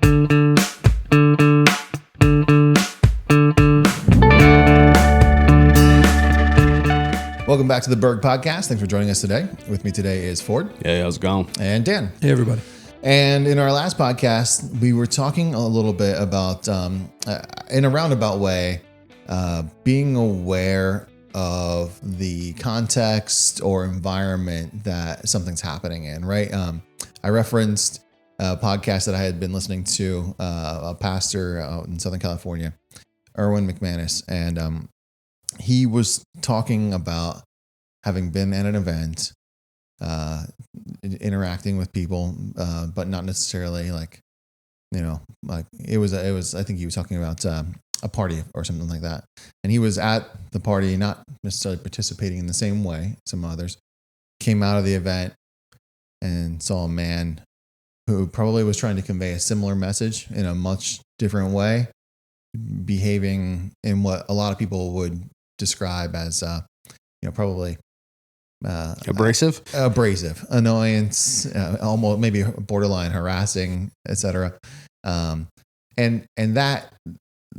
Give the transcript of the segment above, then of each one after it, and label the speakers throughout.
Speaker 1: Welcome back to the Berg podcast. Thanks for joining us today. With me today is Ford.
Speaker 2: Hey, how's it going?
Speaker 1: And Dan.
Speaker 3: Hey, everybody.
Speaker 1: And in our last podcast, we were talking a little bit about, in a roundabout way, being aware of the context or environment that something's happening in, right? I referenced a podcast that I had been listening to, a pastor out in Southern California, Erwin McManus, and he was talking about having been at an event, interacting with people, but not necessarily like it was, I think he was talking about a party or something like that. And he was at the party, not necessarily participating in the same way some others, came out of the event and saw a man who probably was trying to convey a similar message in a much different way, behaving in what a lot of people would describe as, probably
Speaker 2: Abrasive,
Speaker 1: annoyance, almost maybe borderline harassing, etc. And that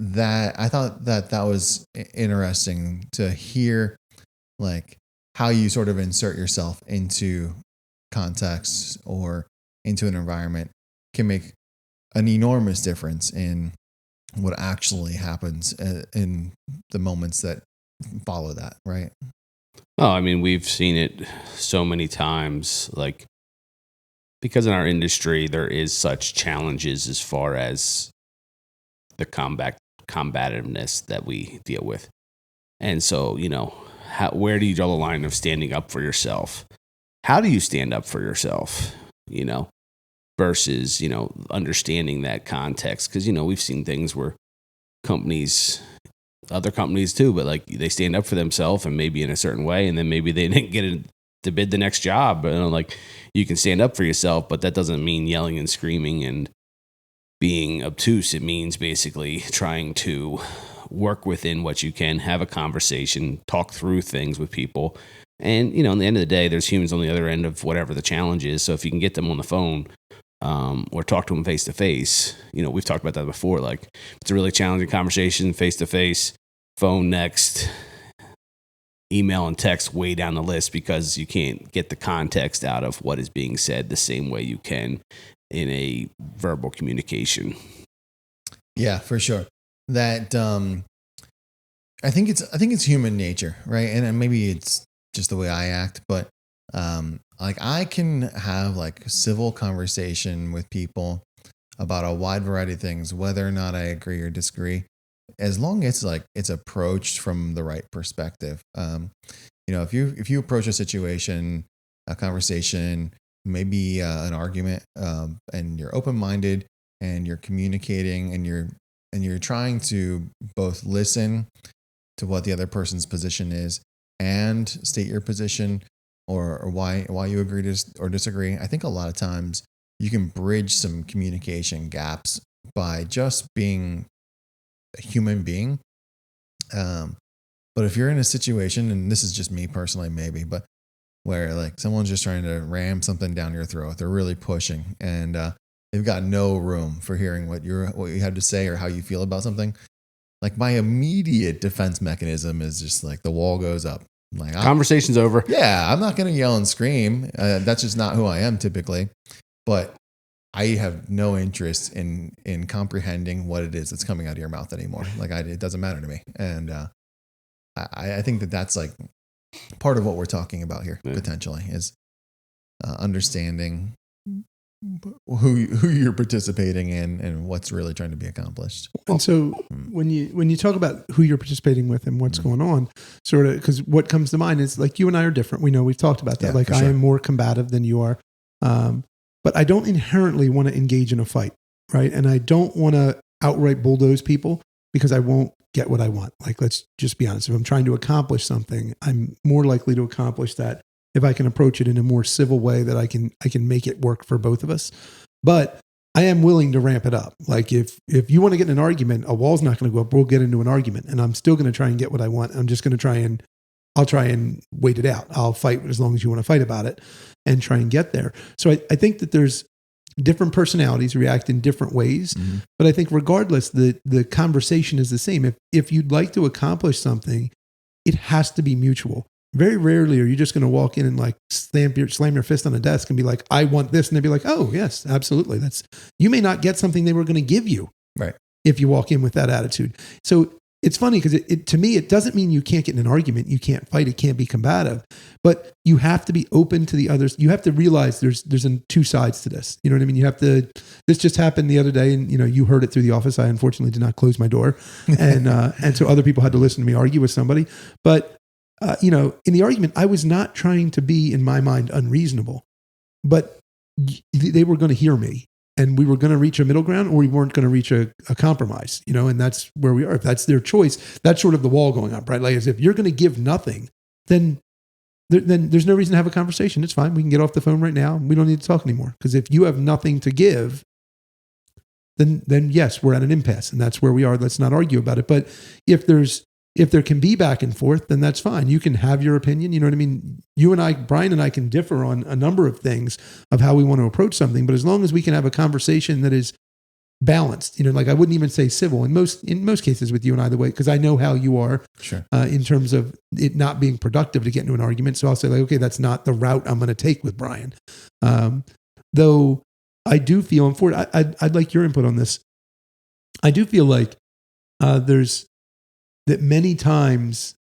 Speaker 1: I thought that was interesting to hear, like how you sort of insert yourself into context or into an environment can make an enormous difference in what actually happens in the moments that follow that, right?
Speaker 2: Oh, I mean, we've seen it so many times, like, because in our industry, there is such challenges as far as the combativeness that we deal with. And so, where do you draw the line of standing up for yourself? How do you stand up for yourself, versus, understanding that context? Because, we've seen things where other companies too, but like they stand up for themselves and maybe in a certain way, and then maybe they didn't get to bid the next job. Like you can stand up for yourself, but that doesn't mean yelling and screaming and being obtuse. It means basically trying to work within what you can, have a conversation, talk through things with people. And, in the end of the day, there's humans on the other end of whatever the challenge is. So if you can get them on the phone, or talk to them face to face, we've talked about that before. Like it's a really challenging conversation, face to face, phone next, email and text way down the list, because you can't get the context out of what is being said the same way you can in a verbal communication. Yeah, for sure. That I think it's human nature, right? And maybe it's just the way I act, but like I can have like a civil conversation with people about a wide variety of things, whether or not I agree or disagree, as long as it's approached from the right perspective. If you approach a situation, a conversation, maybe an argument, and you're open-minded and you're communicating and you're trying to both listen to what the other person's position is and state your position or why you agree or disagree, I think a lot of times you can bridge some communication gaps by just being a human being. But if you're in a situation, and this is just me personally, maybe, but where like someone's just trying to ram something down your throat, they're really pushing, and they've got no room for hearing what you have to say or how you feel about something. Like my immediate defense mechanism is just like the wall goes up. Like conversation's over.
Speaker 1: Yeah, I'm not going to yell and scream. That's just not who I am typically. But I have no interest in comprehending what it is that's coming out of your mouth anymore. Like it doesn't matter to me. And I think that's like part of what we're talking about here, potentially, is understanding who you're participating in and what's really trying to be accomplished.
Speaker 3: And so when you talk about who you're participating with and what's going on, sort of, because what comes to mind is like you and I are different. We know we've talked about that.
Speaker 1: Yeah,
Speaker 3: like I am more combative than you are. But I don't inherently want to engage in a fight, right? And I don't want to outright bulldoze people because I won't get what I want. Like, let's just be honest. If I'm trying to accomplish something, I'm more likely to accomplish that if I can approach it in a more civil way that I can make it work for both of us. But I am willing to ramp it up. Like if you want to get in an argument, a wall's not going to go up. We'll get into an argument, and I'm still going to try and get what I want. I'm just going to I'll try and wait it out. I'll fight as long as you want to fight about it and try and get there. So I think that there's different personalities react in different ways.
Speaker 1: Mhm.
Speaker 3: But I think regardless, the conversation is the same. If you'd like to accomplish something, it has to be mutual. Very rarely are you just going to walk in and like slam your fist on a desk and be like, I want this. And they'd be like, oh yes, absolutely. You may not get something they were going to give you.
Speaker 1: Right.
Speaker 3: If you walk in with that attitude. So it's funny because to me, it doesn't mean you can't get in an argument. You can't fight. It can't be combative, but you have to be open to the others. You have to realize there's two sides to this. You know what I mean? This just happened the other day and, you heard it through the office. I unfortunately did not close my door. And so other people had to listen to me argue with somebody. But, in the argument, I was not trying to be, in my mind, unreasonable, but they were going to hear me. And we were going to reach a middle ground, or we weren't going to reach a compromise, and that's where we are. If that's their choice, that's sort of the wall going up, right? Like, as if you're going to give nothing, then there's no reason to have a conversation. It's fine. We can get off the phone right now. We don't need to talk anymore. Because if you have nothing to give, then yes, we're at an impasse, and that's where we are. Let's not argue about it. But if there can be back and forth, then that's fine. You can have your opinion. You know what I mean? Brian and I can differ on a number of things of how we want to approach something, but as long as we can have a conversation that is balanced, like I wouldn't even say civil in most cases with you and I, the way, because I know how you are. Sure. In terms of it not being productive to get into an argument. So I'll say like, okay, that's not the route I'm going to take with Brian. Though I do feel, I'd like your input on this. I do feel like that many times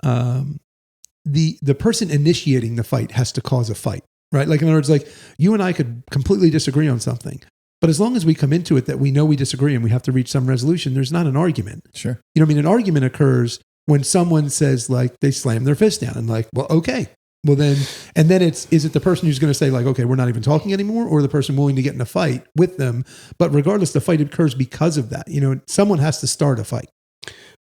Speaker 3: the person initiating the fight has to cause a fight, right? Like, in other words, like you and I could completely disagree on something, but as long as we come into it that we know we disagree and we have to reach some resolution, there's not an argument.
Speaker 1: Sure.
Speaker 3: An argument occurs when someone says like they slam their fist down and like, well, okay. Well then, and then is it the person who's going to say like, okay, we're not even talking anymore, or the person willing to get in a fight with them? But regardless, the fight occurs because of that. Someone has to start a fight.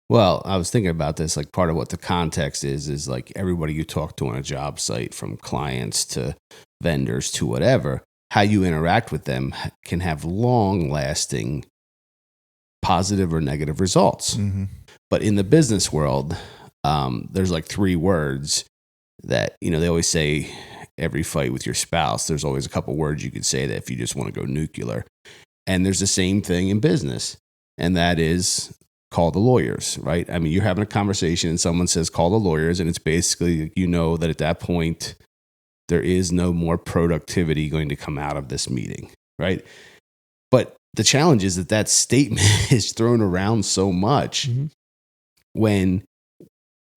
Speaker 2: Well, I was thinking about this, like part of what the context is like everybody you talk to on a job site, from clients to vendors to whatever, how you interact with them can have long-lasting positive or negative results. Mm-hmm. But in the business world, there's like 3 words that, they always say every fight with your spouse, there's always a couple words you could say that if you just want to go nuclear. And there's the same thing in business, and that is call the lawyers, right? I mean, you're having a conversation and someone says, call the lawyers. And it's basically, that at that point, there is no more productivity going to come out of this meeting, right? But the challenge is that statement is thrown around so much when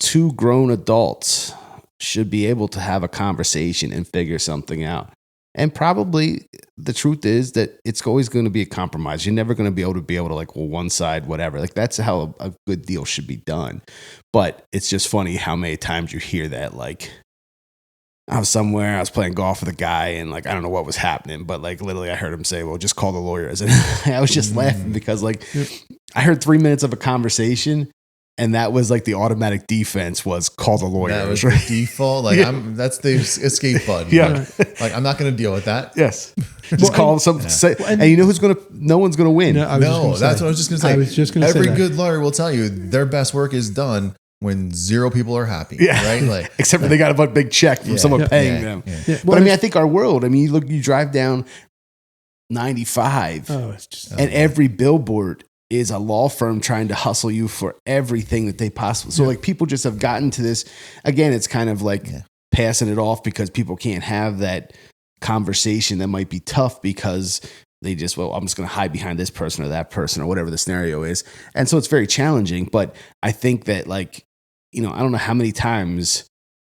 Speaker 2: 2 grown adults should be able to have a conversation and figure something out. And probably the truth is that it's always going to be a compromise. You're never going to be able to like, well, one side, whatever. Like that's how a good deal should be done. But it's just funny how many times you hear that. Like I was playing golf with a guy and like, I don't know what was happening, but like literally I heard him say, well, just call the lawyers. And I was just laughing because like I heard 3 minutes of a conversation. And that was like the automatic defense was call the lawyers.
Speaker 1: That was the default. Like that's the escape button.
Speaker 2: Yeah.
Speaker 1: Like I'm not going to deal with that.
Speaker 2: Yes. Just call some. Yeah. And you know no one's going to win.
Speaker 1: No, that's what I was just going to say.
Speaker 3: I was just going to say
Speaker 1: every good lawyer will tell you their best work is done when 0 people are happy. Yeah. Right. Like
Speaker 2: except for they got a big check from someone paying them. Yeah. Yeah. But I mean, I think our world. I mean, you drive down 95, and every billboard is a law firm trying to hustle you for everything that they possibly. So like people just have gotten to this. Again, it's kind of like passing it off because people can't have that conversation that might be tough because they just, I'm just going to hide behind this person or that person or whatever the scenario is. And so it's very challenging. But I think that like, I don't know how many times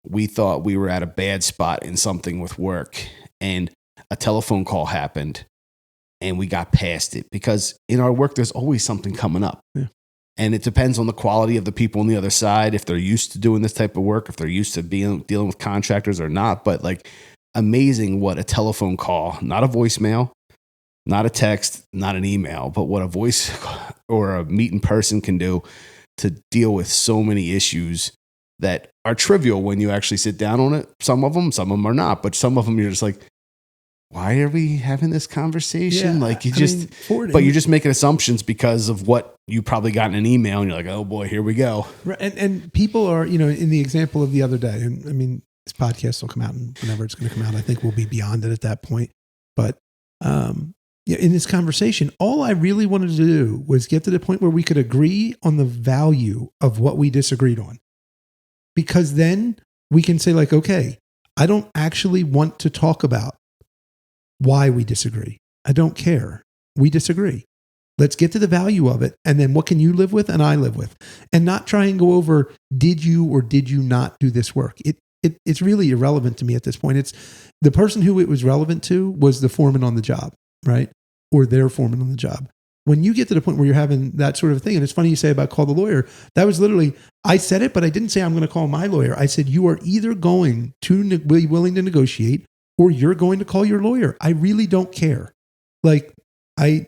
Speaker 2: we thought we were at a bad spot in something with work and a telephone call happened. And we got past it because in our work, there's always something coming up. Yeah. And it depends on the quality of the people on the other side, if they're used to doing this type of work, if they're used to dealing with contractors or not. But like amazing what a telephone call, not a voicemail, not a text, not an email, but what a voice or a meet in person can do to deal with so many issues that are trivial when you actually sit down on it. Some of them are not, but some of them you're just like, why are we having this conversation?
Speaker 3: Yeah,
Speaker 2: like but you're just making assumptions because of what you probably got in an email and you're like, oh boy, here we go.
Speaker 3: Right. And people are, in the example of the other day, and I mean, this podcast will come out and whenever it's going to come out, I think we'll be beyond it at that point. But in this conversation, all I really wanted to do was get to the point where we could agree on the value of what we disagreed on. Because then we can say like, okay, I don't actually want to talk about why we disagree. I don't care. We disagree. Let's get to the value of it. And then what can you live with and I live with? And not try and go over, did you or did you not do this work? It's really irrelevant to me at this point. It's the person who it was relevant to was the foreman on the job, right? Or their foreman on the job. When you get to the point where you're having that sort of thing, and it's funny you say about call the lawyer, that was literally, I said it, but I didn't say I'm going to call my lawyer. I said, you are either going to be willing to negotiate or you're going to call your lawyer. I really don't care. Like, I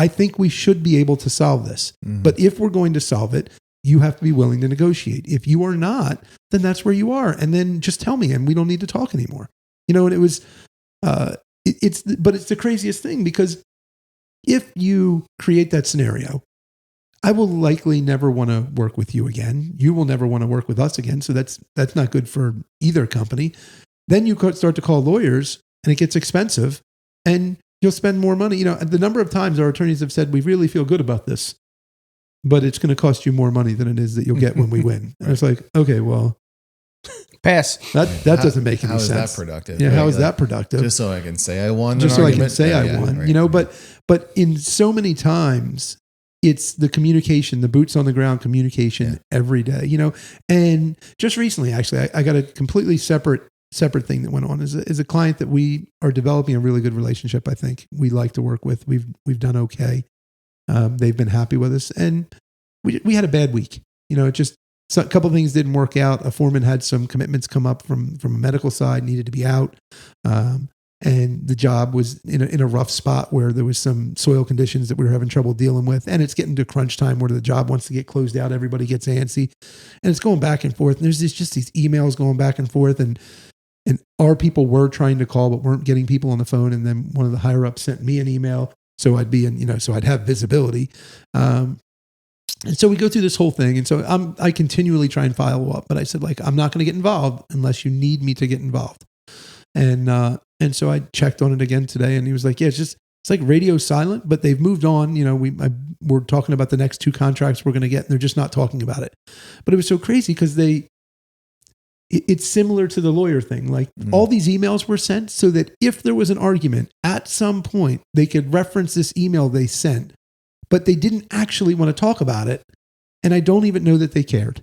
Speaker 3: think we should be able to solve this. Mm-hmm. But if we're going to solve it, you have to be willing to negotiate. If you are not, then that's where you are. And then just tell me, and we don't need to talk anymore. And it was, but it's the craziest thing, because if you create that scenario, I will likely never want to work with you again. You will never want to work with us again. So that's not good for either company. Then you start to call lawyers and it gets expensive and you'll spend more money. The number of times our attorneys have said, we really feel good about this, but it's going to cost you more money than it is that you'll get when we win. And it's like, okay, well,
Speaker 2: pass.
Speaker 3: That doesn't make any sense.
Speaker 1: How is that productive?
Speaker 3: Yeah, right? How is that productive?
Speaker 1: Just so I can say I won.
Speaker 3: Just so I can say I won.
Speaker 1: Right.
Speaker 3: But in so many times, it's the communication, the boots on the ground communication every day. And just recently, actually, I got a completely separate thing that went on. Is a client that we are developing a really good relationship. I think we like to work with. We've done okay. They've been happy with us, and we had a bad week. So a couple of things didn't work out. A foreman had some commitments come up from a medical side, needed to be out. And the job was in a rough spot where there was some soil conditions that we were having trouble dealing with. And it's getting to crunch time where the job wants to get closed out. Everybody gets antsy and it's going back and forth. And there's just these emails going back and forth. And our people were trying to call, but weren't getting people on the phone. And then one of the higher ups sent me an email. So I'd be so I'd have visibility. And so we go through this whole thing. And so I continually try and follow up, but I said, like, I'm not going to get involved unless you need me to get involved. And so I checked on it again today and he was like, yeah, it's like radio silent, but they've moved on. We're talking about the next 2 contracts we're going to get and they're just not talking about it. But it was so crazy because it's similar to the lawyer thing. Like all these emails were sent so that if there was an argument at some point, they could reference this email they sent, but they didn't actually want to talk about it. And I don't even know that they cared.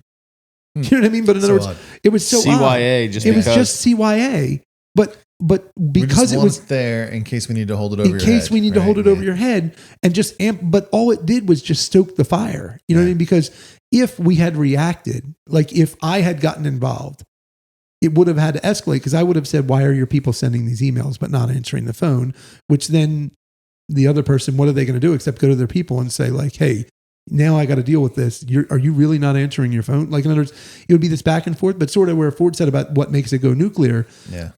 Speaker 3: You know what I mean? But in other words, it was so
Speaker 2: CYA.
Speaker 3: Odd. It was just CYA. But because it was
Speaker 1: there in case we need to hold it over your head.
Speaker 3: In case we need to hold it over your head and just but all it did was just stoke the fire. You know what I mean? Because if we had reacted, like if I had gotten involved, it would have had to escalate because I would have said, why are your people sending these emails but not answering the phone? Which then the other person, what are they going to do except go to their people and say like, hey, now I got to deal with this. Are you really not answering your phone? Like in other words, it would be this back and forth, but sort of where Ford said about what makes it go nuclear.
Speaker 1: Yeah.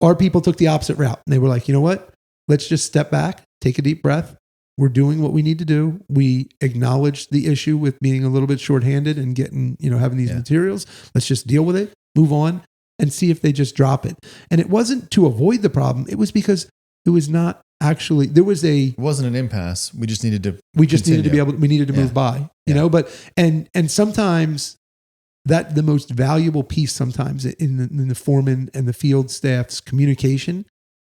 Speaker 3: Our people took the opposite route and they were like, you know what? Let's just step back, take a deep breath. We're doing what we need to do. We acknowledge the issue with being a little bit shorthanded and getting, having these materials. Let's just deal with it, move on and see if they just drop it. And it wasn't to avoid the problem. It was because it was not actually, it
Speaker 1: wasn't an impasse. We just needed to
Speaker 3: move by, but, and sometimes the most valuable piece sometimes in the foreman and the field staff's communication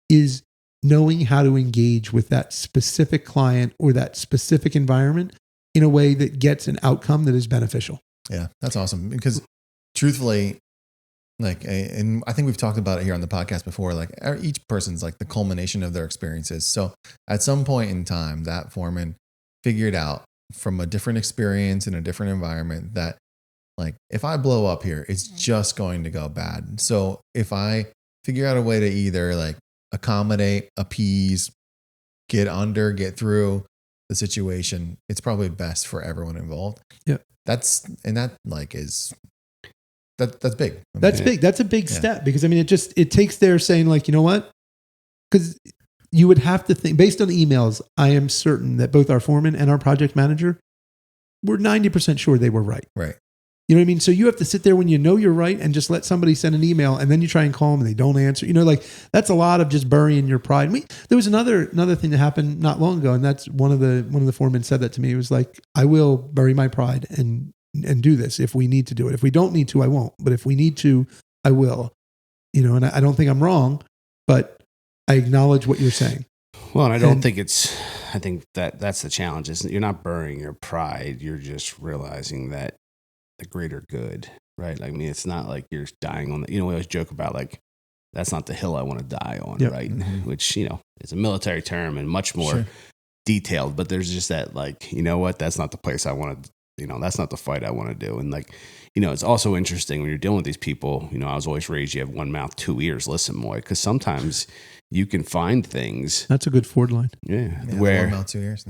Speaker 3: is knowing how to engage with that specific client or that specific environment in a way that gets an outcome that is beneficial.
Speaker 1: Yeah, that's awesome. Because truthfully, and I think we've talked about it here on the podcast before, like each person's like the culmination of their experiences. So at some point in time, that foreman figured out from a different experience in a different environment that like, if I blow up here, it's just going to go bad. So if I figure out a way to either like accommodate, appease, get through the situation, it's probably best for everyone involved.
Speaker 3: Yeah.
Speaker 1: That's big.
Speaker 3: That's big. That's a big step because it takes their saying like, you know what? Because you would have to think based on the emails, I am certain that both our foreman and our project manager were 90% sure they were right.
Speaker 1: Right.
Speaker 3: You know what I mean? So you have to sit there when you know you're right and just let somebody send an email, and then you try and call them and they don't answer. You know, like that's a lot of just burying your pride. There was another thing that happened not long ago, and that's one of the foremen said that to me. It was like, I will bury my pride and do this if we need to do it. If we don't need to, I won't. But if we need to, I will. You know, and I don't think I'm wrong, but I acknowledge what you're saying.
Speaker 2: Well, and I think that's the challenge. Is you're not burying your pride. You're just realizing that the greater good, right? Like, I mean, it's not like you're dying on we always joke about like, that's not the hill I want to die on,
Speaker 3: Yep.
Speaker 2: right? Mm-hmm. Which, is a military term and much more detailed, but there's just that like, you know what, that's not the place I want to, that's not the fight I want to do. And like, it's also interesting when you're dealing with these people, I was always raised, you have one mouth, two ears, listen, Moy, because sometimes you can find things.
Speaker 3: That's a good Ford line.
Speaker 2: Yeah.
Speaker 1: Where one mouth, 2 ears.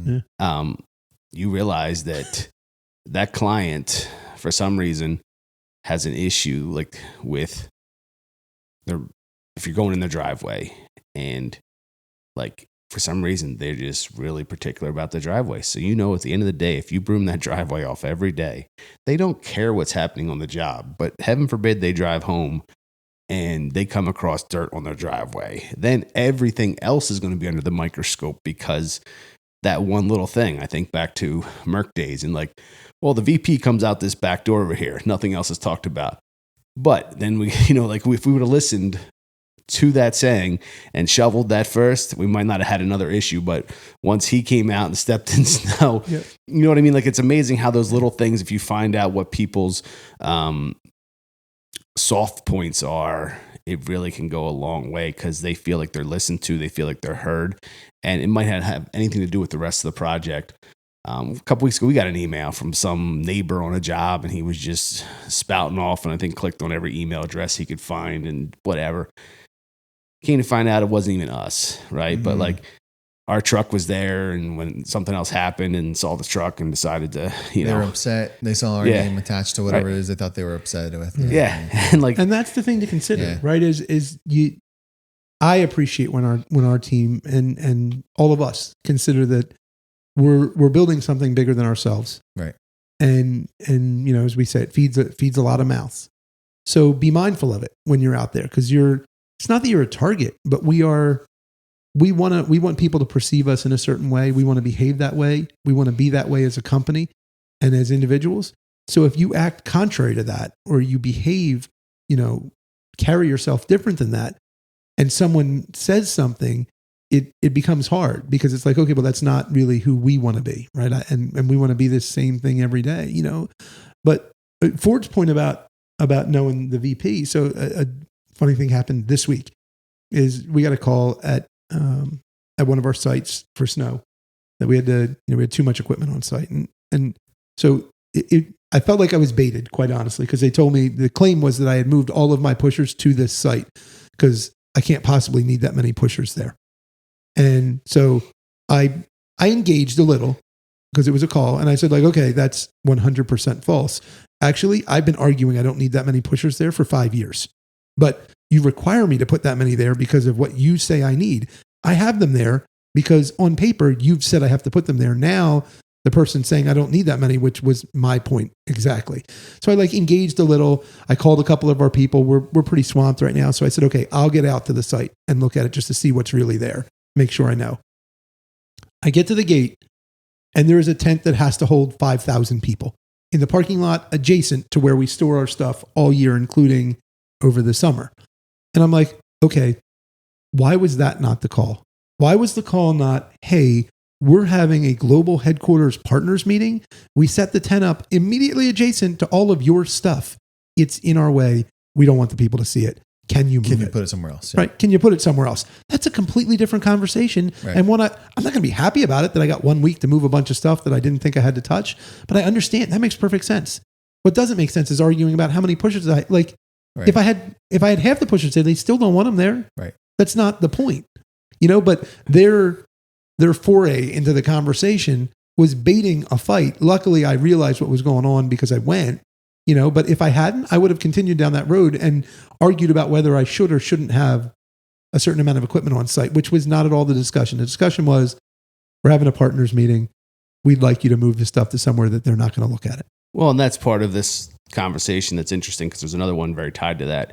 Speaker 2: You realize that client, for some reason, has an issue like with if you're going in their driveway and like for some reason they're just really particular about the driveway. So at the end of the day, if you broom that driveway off every day, they don't care what's happening on the job. But heaven forbid they drive home and they come across dirt on their driveway, then everything else is going to be under the microscope because that one little thing. I think back to Merck days and like, well, the VP comes out this back door over here. Nothing else is talked about. But then we, like if we would have listened to that saying and shoveled that first, we might not have had another issue. But once he came out and stepped in snow, You know what I mean? Like it's amazing how those little things, if you find out what people's soft points are, it really can go a long way because they feel like they're listened to, they feel like they're heard, and it might not have anything to do with the rest of the project. A couple weeks ago, we got an email from some neighbor on a job, and he was just spouting off, and I think clicked on every email address he could find and whatever. Came to find out it wasn't even us, right? Mm-hmm. But like our truck was there, and when something else happened and saw the truck and decided to,
Speaker 1: they were upset. They saw our name attached to whatever it is they thought they were upset with.
Speaker 2: Yeah.
Speaker 3: And that's the thing to consider, right? I appreciate when our team and all of us consider that we're building something bigger than ourselves.
Speaker 1: Right.
Speaker 3: And as we say, it feeds a lot of mouths. So be mindful of it when you're out there, because it's not that you're a target, but we want people to perceive us in a certain way. We want to behave that way. We want to be that way as a company and as individuals. So if you act contrary to that, or you behave, carry yourself different than that, and someone says something, it becomes hard, because it's like, okay, well, that's not really who we want to be, right? And we want to be this same thing every day, But Ford's point about knowing the VP. So a funny thing happened this week is we got a call at one of our sites for snow that we had too much equipment on site, and so I felt like I was baited, quite honestly, because they told me the claim was that I had moved all of my pushers to this site because I can't possibly need that many pushers there. And so I engaged a little because it was a call, and I said, like, okay, that's 100% false. Actually, I've been arguing I don't need that many pushers there for 5 years, but you require me to put that many there because of what you say I need. I have them there because on paper you've said I have to put them there. Now the person saying I don't need that many, which was my point exactly. So I engaged a little. I called a couple of our people. We're pretty swamped right now. So I said, okay, I'll get out to the site and look at it just to see what's really there. Make sure I know. I get to the gate, and there is a tent that has to hold 5,000 people in the parking lot adjacent to where we store our stuff all year, including over the summer. And I'm like, okay, why was that not the call? Why was the call not, hey, we're having a global headquarters partners meeting. We set the tent up immediately adjacent to all of your stuff. It's in our way. We don't want the people to see it. Can you
Speaker 1: put it somewhere else?
Speaker 3: Yeah. Right. Can you put it somewhere else? That's a completely different conversation. Right. And I'm not going to be happy about it that I got 1 week to move a bunch of stuff that I didn't think I had to touch, but I understand that makes perfect sense. What doesn't make sense is arguing about how many pushers I like. Right. If I had half the pushers there, they still don't want them there.
Speaker 1: Right.
Speaker 3: That's not the point, but their foray into the conversation was baiting a fight. Luckily, I realized what was going on because I went, but if I hadn't, I would have continued down that road and argued about whether I should or shouldn't have a certain amount of equipment on site, which was not at all the discussion. The discussion was, we're having a partners meeting. We'd like you to move the stuff to somewhere that they're not going to look at it.
Speaker 2: Well, and that's part of this conversation that's interesting because there's another one very tied to that.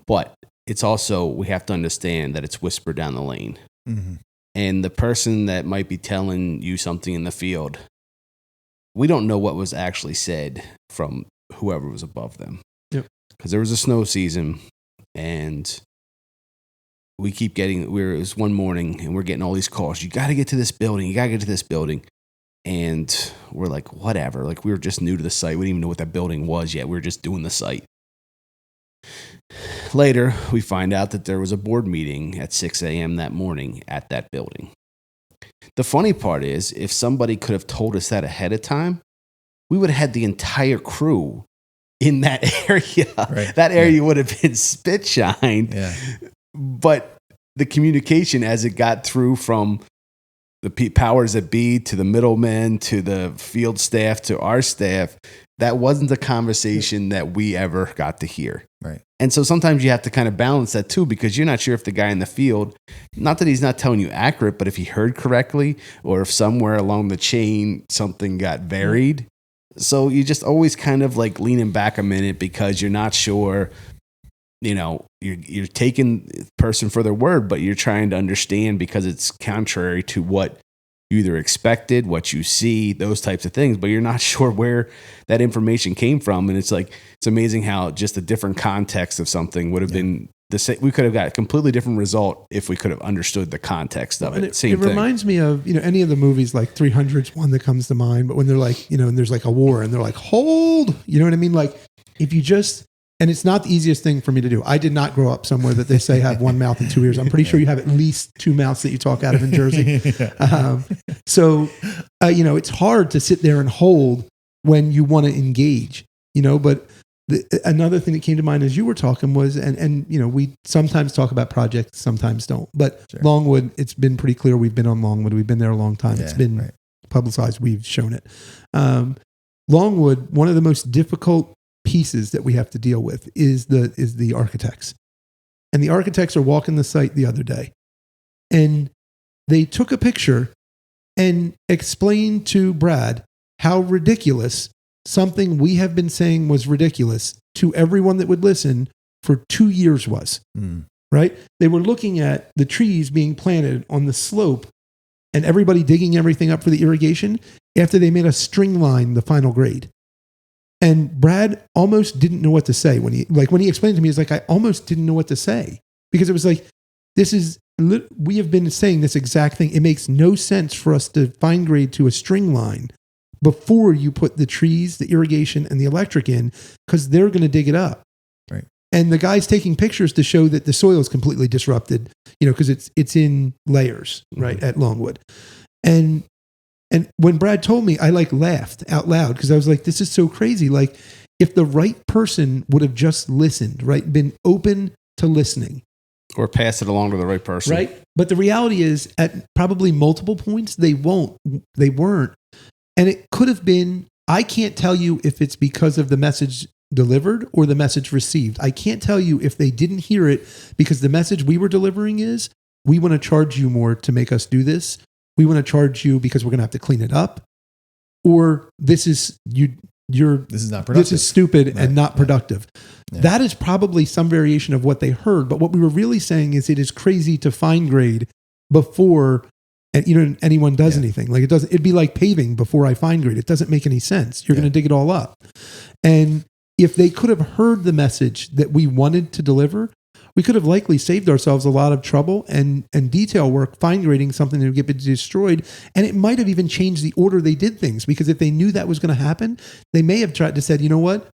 Speaker 2: But it's also, we have to understand that it's whispered down the lane.
Speaker 1: Mm-hmm.
Speaker 2: And the person that might be telling you something in the field, we don't know what was actually said from whoever was above them.
Speaker 3: Yep.
Speaker 2: Because there was a snow season, and we keep getting, it was one morning, and we're getting all these calls. You got to get to this building. You got to get to this building. And we're like, whatever. Like, we were just new to the site. We didn't even know what that building was yet. We were just doing the site. Later, we find out that there was a board meeting at 6 a.m. that morning at that building. The funny part is, if somebody could have told us that ahead of time, we would have had the entire crew in that area.
Speaker 1: Right.
Speaker 2: That area would have been spit shined.
Speaker 1: Yeah.
Speaker 2: But the communication as it got through from the powers that be to the middlemen to the field staff to our staff, that wasn't the conversation that we ever got to hear.
Speaker 1: Right.
Speaker 2: And so sometimes you have to kind of balance that too, because you're not sure if the guy in the field, not that he's not telling you accurate, but if he heard correctly or if somewhere along the chain something got varied. So you just always kind of like leaning back a minute because you're not sure, you're taking the person for their word, but you're trying to understand because it's contrary to what you either expected, what you see, those types of things, but you're not sure where that information came from. And it's like, it's amazing how just a different context of something would have been the same. We could have got a completely different result if we could have understood the context of it.
Speaker 3: It reminds me of, any of the movies, like 300's one that comes to mind, but when they're like, and there's like a war and they're like, hold, you know what I mean? Like if you just, and it's not the easiest thing for me to do. I did not grow up somewhere that they say have one mouth and two ears. I'm pretty sure you have at least two mouths that you talk out of in Jersey. So it's hard to sit there and hold when you want to engage, but another thing that came to mind as you were talking was, and we sometimes talk about projects, sometimes don't, but sure. Longwood, it's been pretty clear. We've been on Longwood. We've been there a long time. It's been publicized. We've shown it. Longwood, one of the most difficult pieces that we have to deal with is the architects. And the architects are walking the site the other day, and they took a picture and explained to Brad how ridiculous something we have been saying was ridiculous to everyone that would listen for 2 years was. Right? They were looking at the trees being planted on the slope and everybody digging everything up for the irrigation after they made a string line the final grade. And Brad almost didn't know what to say when he explained to me, he's like, I almost didn't know what to say because it was like, we have been saying this exact thing. It makes no sense for us to fine grade to a string line before you put the trees, the irrigation, and the electric in, because they're going to dig it up.
Speaker 1: Right.
Speaker 3: And the guy's taking pictures to show that the soil is completely disrupted, because it's in layers, right, at Longwood. And when Brad told me, I laughed out loud because I was like, this is so crazy. Like if the right person would have just listened, right, been open to listening.
Speaker 2: Or pass it along to the right person.
Speaker 3: Right. But the reality is at probably multiple points, they weren't. And it could have been, I can't tell you if it's because of the message delivered or the message received. I can't tell you if they didn't hear it because the message we were delivering is, we want to charge you more to make us do this. We want to charge you because we're going to have to clean it up. Or this is this is not productive. This is stupid and not productive. Yeah. That is probably some variation of what they heard. But what we were really saying is it is crazy to fine grade before anyone does anything. Like it'd be like paving before I fine grade. It doesn't make any sense. You're going to dig it all up. And if they could have heard the message that we wanted to deliver, we could have likely saved ourselves a lot of trouble and detail work, fine grading something that would get destroyed. And it might have even changed the order they did things, because if they knew that was going to happen, they may have tried to said, you know what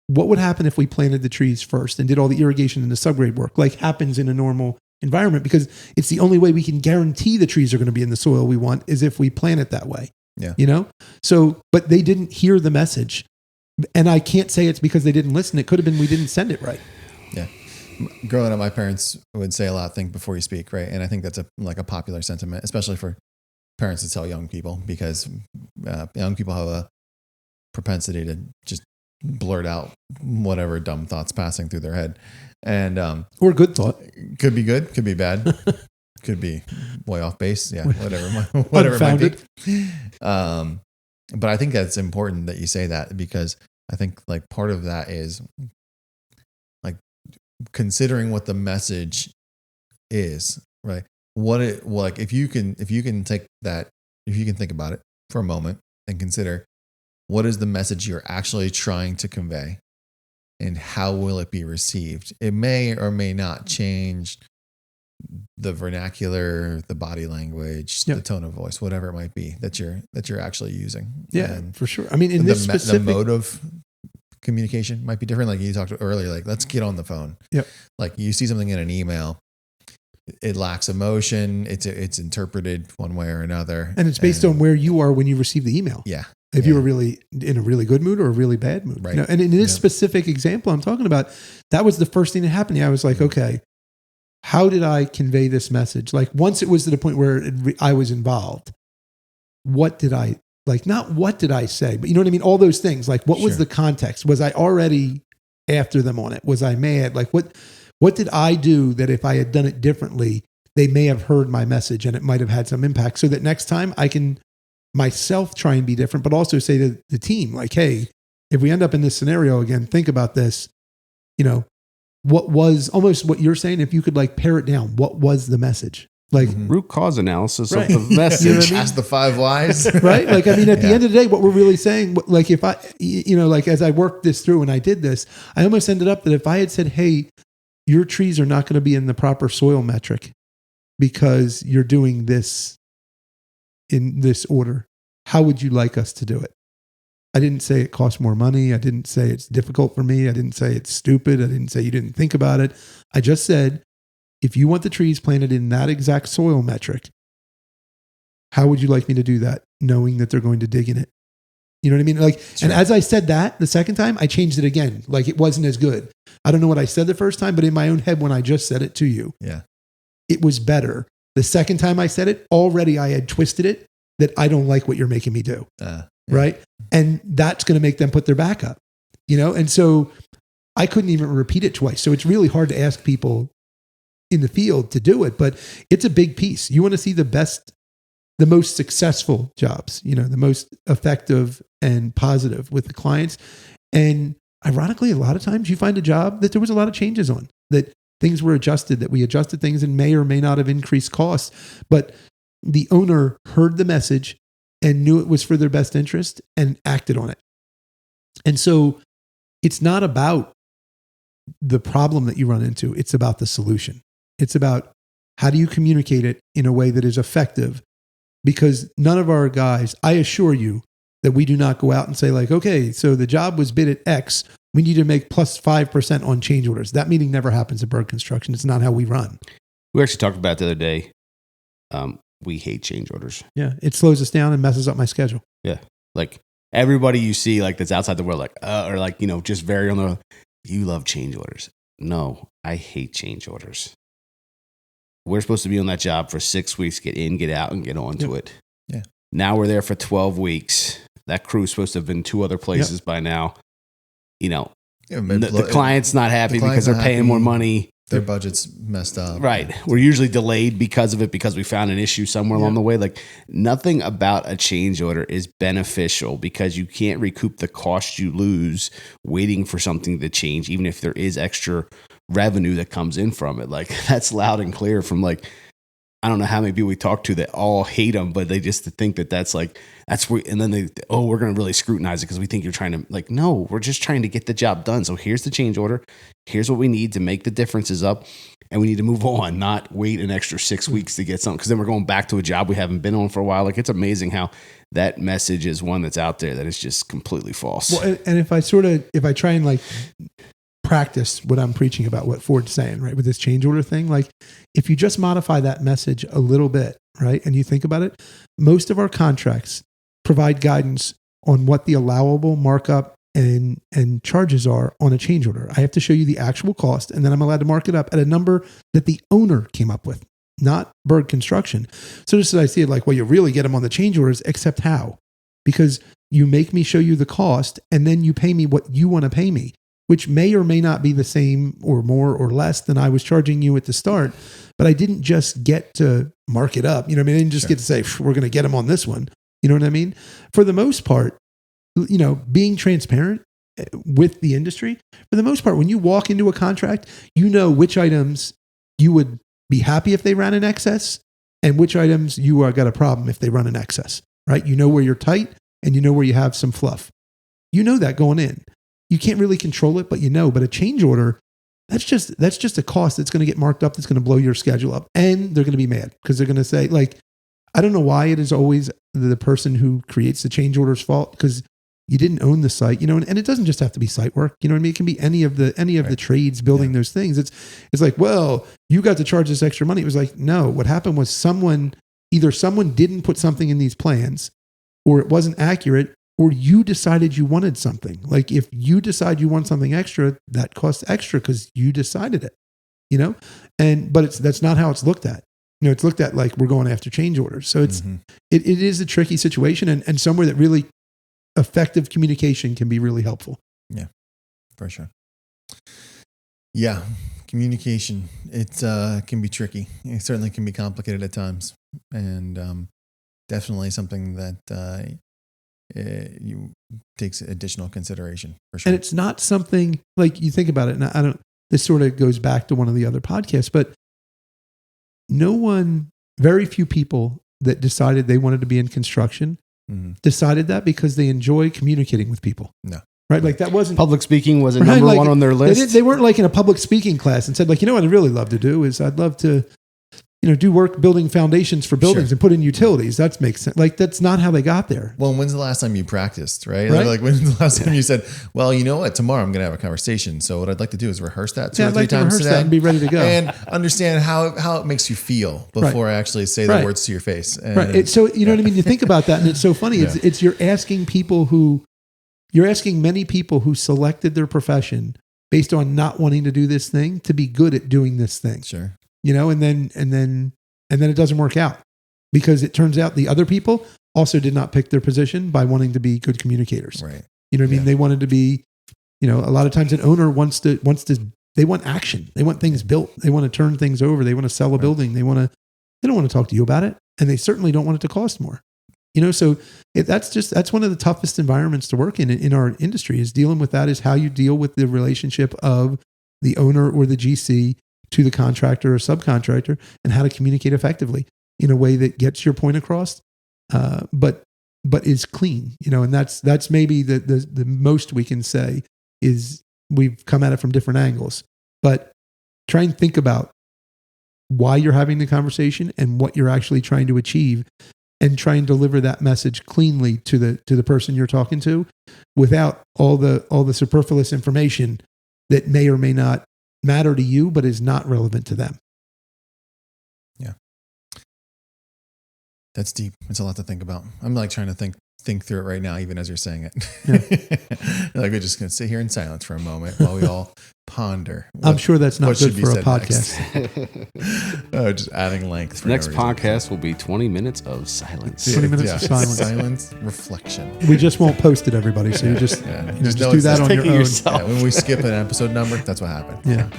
Speaker 3: would happen if we planted the trees first and did all the irrigation and the subgrade work like happens in a normal environment, because it's the only way we can guarantee the trees are going to be in the soil we want is if we plant it that way. Yeah. So, but they didn't hear the message. And I can't say it's because they didn't listen. It could have been we didn't send it right.
Speaker 1: Yeah. Growing up, my parents would say a lot, think before you speak, right? And I think that's a popular sentiment, especially for parents to tell young people, because young people have a propensity to just blurt out whatever dumb thoughts passing through their head. And
Speaker 3: or good thought. Could
Speaker 1: be good, could be bad, could be way off base. Yeah, whatever it might be. But I think that's important that you say that, because I think like part of that is like considering what the message is, right? Like if you can take that, if you can think about it for a moment and consider what is the message you're actually trying to convey and how will it be received? It may or may not change the vernacular, the body language, the tone of voice, whatever it might be that you're actually using.
Speaker 3: Yeah,
Speaker 1: and
Speaker 3: for sure. I mean, in this specific,
Speaker 1: the mode of communication might be different. Like you talked earlier, like let's get on the phone.
Speaker 3: Yep.
Speaker 1: Like you see something in an email, it lacks emotion. It's interpreted one way or another,
Speaker 3: and it's based on where you are when you receive the email.
Speaker 1: Yeah.
Speaker 3: If you were really in a really good mood or a really bad mood.
Speaker 1: Right.
Speaker 3: And in this specific example I'm talking about, that was the first thing that happened. I was like, okay, how did I convey this message? Like once it was to the point where I was involved, what did I, like, not what did I say, but you know what I mean? All those things, like what was the context? Was I already after them on it? Was I mad? Like what did I do that if I had done it differently, they may have heard my message and it might have had some impact, so that next time I can myself try and be different, but also say to the team, like, hey, if we end up in this scenario again, think about this, you know, what was almost what you're saying, if you could like pare it down, what was the message? Like
Speaker 2: root cause analysis
Speaker 3: Right.
Speaker 2: of the message.
Speaker 3: You know what I mean?
Speaker 1: Ask the 5 whys.
Speaker 3: Right? Like, I mean, at the end of the day, what we're really saying, like if I, you know, like as I worked this through and I did this, I almost ended up that if I had said, hey, your trees are not going to be in the proper soil metric because you're doing this in this order, how would you like us to do it? I didn't say it costs more money. I didn't say it's difficult for me. I didn't say it's stupid. I didn't say you didn't think about it. I just said, if you want the trees planted in that exact soil metric, how would you like me to do that? Knowing that they're going to dig in it. You know what I mean? Like,
Speaker 1: Sure.
Speaker 3: And as I said that the second time, I changed it again. Like it wasn't as good. I don't know what I said the first time, but in my own head, when I just said it to you, it was better. The second time I said it, already I had twisted it that I don't like what you're making me do. Right. And that's going to make them put their back up, you know? And so I couldn't even repeat it twice. So it's really hard to ask people in the field to do it, but it's a big piece. You want to see the best, the most successful jobs, you know, the most effective and positive with the clients. And ironically, a lot of times you find a job that there was a lot of changes on, that things were adjusted, that we adjusted things and may or may not have increased costs, but the owner heard the message and knew it was for their best interest and acted on it. And so it's not about the problem that you run into. It's about the solution. It's about how do you communicate it in a way that is effective? Because none of our guys, I assure you that we do not go out and say like, okay, so the job was bid at X. We need to make plus 5% on change orders. That meeting never happens at Berg Construction. It's not how we run.
Speaker 2: We actually talked about it the other day. We hate change orders.
Speaker 3: Yeah. It slows us down and messes up my schedule.
Speaker 2: Yeah. Like everybody you see like that's outside the world, like, or like, you know, just very on the, you love change orders. No, I hate change orders. We're supposed to be on that job for 6 weeks, get in, get out, and get on to it.
Speaker 1: Yeah.
Speaker 2: Now we're there for 12 weeks. That crew's supposed to have been 2 other places by now. You know, the client's not happy because they're paying more money.
Speaker 1: Their budget's messed up.
Speaker 2: Right. We're usually delayed because of it, because we found an issue somewhere along the way. Like nothing about a change order is beneficial because you can't recoup the cost you lose waiting for something to change, even if there is extra revenue that comes in from it. Like that's loud and clear from like, I don't know how many people we talk to that all hate them, but they just think that that's like, that's where, and then they, oh, we're going to really scrutinize it because we think you're trying to, like, no, we're just trying to get the job done. So here's the change order. Here's what we need to make the differences up. And we need to move on, not wait an extra 6 weeks to get something. Because then we're going back to a job we haven't been on for a while. Like it's amazing how that message is one that's out there that is just completely false.
Speaker 3: Well, and if I try and like practice what I'm preaching about, what Ford's saying, right, with this change order thing, like if you just modify that message a little bit, right, and you think about it, most of our contracts provide guidance on what the allowable markup and charges are on a change order. I have to show you the actual cost, and then I'm allowed to mark it up at a number that the owner came up with, not Berg Construction. So just as I see it, like, well, you really get them on the change orders, except how? Because you make me show you the cost, and then you pay me what you want to pay me, which may or may not be the same or more or less than I was charging you at the start. But I didn't just get to mark it up. You know what I mean? I didn't just get to say, we're going to get them on this one. You know what I mean? For the most part, you know, being transparent with the industry, for the most part, when you walk into a contract, you know which items you would be happy if they ran in excess and which items you are got a problem if they run in excess, right? You know where you're tight and you know where you have some fluff. You know that going in. You can't really control it, but you know. But a change order, that's just a cost that's going to get marked up. That's going to blow your schedule up, and they're going to be mad because they're going to say, like, I don't know why it is always the person who creates the change order's fault because you didn't own the site, you know. And it doesn't just have to be site work, you know what I mean? It can be any of the trades building those things. It's like, well, you got to charge this extra money. It was like, no. What happened was either someone didn't put something in these plans, or it wasn't accurate, or you decided you wanted something. Like if you decide you want something extra, that costs extra because you decided it, you know? But that's not how it's looked at. You know, it's looked at like we're going after change orders. So it is a tricky situation and somewhere that really effective communication can be really helpful.
Speaker 1: Yeah, for sure. Yeah. Communication. It can be tricky. It certainly can be complicated at times. And definitely something that you takes additional consideration for sure.
Speaker 3: And it's not something like you think about it. And this sort of goes back to one of the other podcasts, but very few people that decided they wanted to be in construction decided that because they enjoy communicating with people.
Speaker 1: No.
Speaker 3: Right? Like that wasn't
Speaker 2: public speaking was number one on their list.
Speaker 3: They weren't like in a public speaking class and said like, you know what I'd really love to do is I'd love to, you know, do work building foundations for buildings and put in utilities. That makes sense. Like that's not how they got there.
Speaker 1: Well, when's the last time you practiced, right? Like when's the last time you said, well, you know what, tomorrow I'm going to have a conversation. So what I'd like to do is rehearse that two or three times today
Speaker 3: and be ready to go
Speaker 1: and understand how it makes you feel before I actually say the words to your face. And,
Speaker 3: So, you know what I mean? You think about that and it's so funny. It's you're asking many people who selected their profession based on not wanting to do this thing to be good at doing this thing.
Speaker 1: Sure.
Speaker 3: You know, and then it doesn't work out because it turns out the other people also did not pick their position by wanting to be good communicators.
Speaker 1: Right.
Speaker 3: You know what I mean? They wanted to be, you know, a lot of times an owner wants to, they want action. They want things built. They want to turn things over. They want to sell a building. They don't want to talk to you about it. And they certainly don't want it to cost more. You know, so that's one of the toughest environments to work in our industry is dealing with that is how you deal with the relationship of the owner or the GC to the contractor or subcontractor and how to communicate effectively in a way that gets your point across, but is clean, you know, and that's maybe the most we can say is we've come at it from different angles, but try and think about why you're having the conversation and what you're actually trying to achieve and try and deliver that message cleanly to the person you're talking to without all the superfluous information that may or may not matter to you, but is not relevant to them.
Speaker 1: Yeah. That's deep. It's a lot to think about. I'm like trying to think through it right now, even as you're saying it. Yeah. Like we're just going to sit here in silence for a moment while we all ponder.
Speaker 3: I'm sure that's not good for a podcast.
Speaker 1: Just adding length.
Speaker 2: Next podcast will be 20 minutes of silence.
Speaker 3: 20 minutes of silence.
Speaker 1: Silence, reflection.
Speaker 3: We just won't post it, everybody. So you just, just do that on your own.
Speaker 1: Yeah, when we skip an episode number, that's what happened.
Speaker 3: Yeah.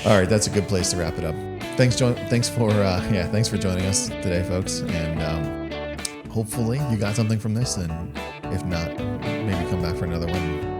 Speaker 1: All right, that's a good place to wrap it up. Thanks for joining us today, folks. And hopefully you got something from this. And if not, maybe come back for another one.